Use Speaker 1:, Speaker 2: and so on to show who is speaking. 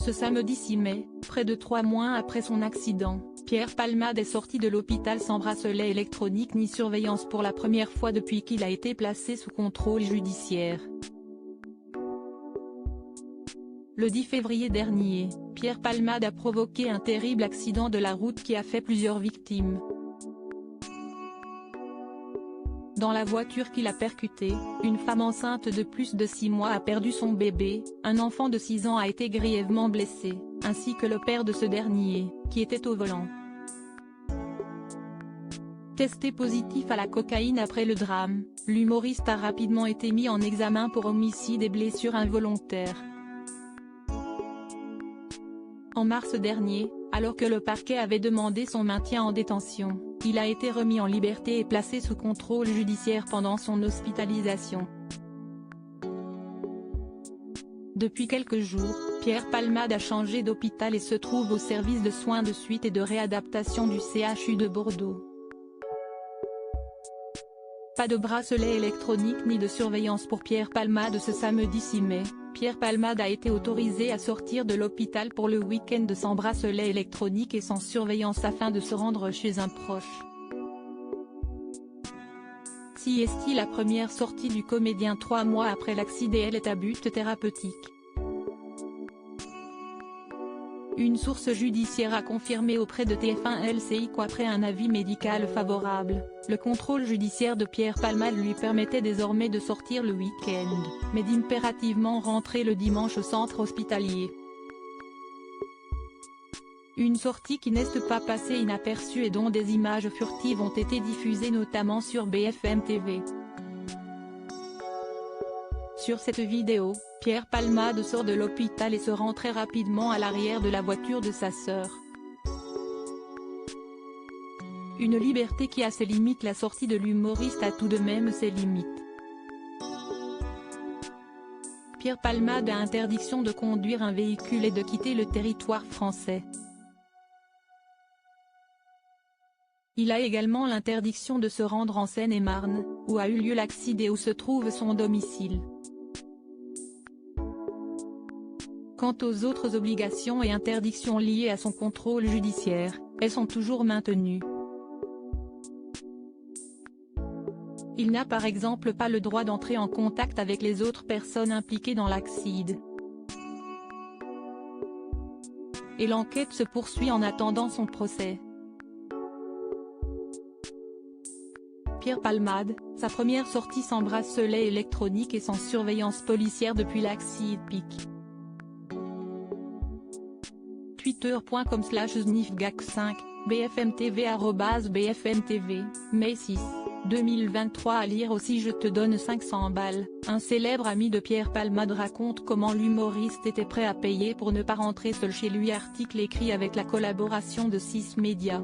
Speaker 1: Ce samedi 6 mai, près de 3 mois après son accident, Pierre Palmade est sorti de l'hôpital sans bracelet électronique ni surveillance pour la première fois depuis qu'il a été placé sous contrôle judiciaire. Le 10 février dernier, Pierre Palmade a provoqué un terrible accident de la route qui a fait plusieurs victimes. Dans la voiture qui l'a percuté, une femme enceinte de plus de 6 mois a perdu son bébé, un enfant de 6 ans a été grièvement blessé, ainsi que le père de ce dernier, qui était au volant. Testé positif à la cocaïne après le drame, l'humoriste a rapidement été mis en examen pour homicide et blessures involontaires. En mars dernier, alors que le parquet avait demandé son maintien en détention, il a été remis en liberté et placé sous contrôle judiciaire pendant son hospitalisation. Depuis quelques jours, Pierre Palmade a changé d'hôpital et se trouve au service de soins de suite et de réadaptation du CHU de Bordeaux. Pas de bracelet électronique ni de surveillance pour Pierre Palmade ce samedi 6 mai. Pierre Palmade a été autorisé à sortir de l'hôpital pour le week-end sans bracelet électronique et sans surveillance afin de se rendre chez un proche. Si est la première sortie du comédien 3 mois après l'accident est à but thérapeutique. Une source judiciaire a confirmé auprès de TF1 LCI qu'après un avis médical favorable, le contrôle judiciaire de Pierre Palmade lui permettait désormais de sortir le week-end, mais d'impérativement rentrer le dimanche au centre hospitalier. Une sortie qui n'est pas passée inaperçue et dont des images furtives ont été diffusées notamment sur BFM TV. Sur cette vidéo, Pierre Palmade sort de l'hôpital et se rend très rapidement à l'arrière de la voiture de sa sœur. Une liberté qui a ses limites. La sortie de l'humoriste a tout de même ses limites. Pierre Palmade a interdiction de conduire un véhicule et de quitter le territoire français. Il a également l'interdiction de se rendre en Seine-et-Marne, où a eu lieu l'accident et où se trouve son domicile. Quant aux autres obligations et interdictions liées à son contrôle judiciaire, elles sont toujours maintenues. Il n'a par exemple pas le droit d'entrer en contact avec les autres personnes impliquées dans l'accident. Et l'enquête se poursuit en attendant son procès. Pierre Palmade, sa première sortie sans bracelet électronique et sans surveillance policière depuis l'accident pique. Twitter.com/snifgac5, BFMTV @BFMTV, mai 6, 2023. À lire aussi Je te donne 500 balles, un célèbre ami de Pierre Palmade raconte comment l'humoriste était prêt à payer pour ne pas rentrer seul chez lui. Article écrit avec la collaboration de 6 médias.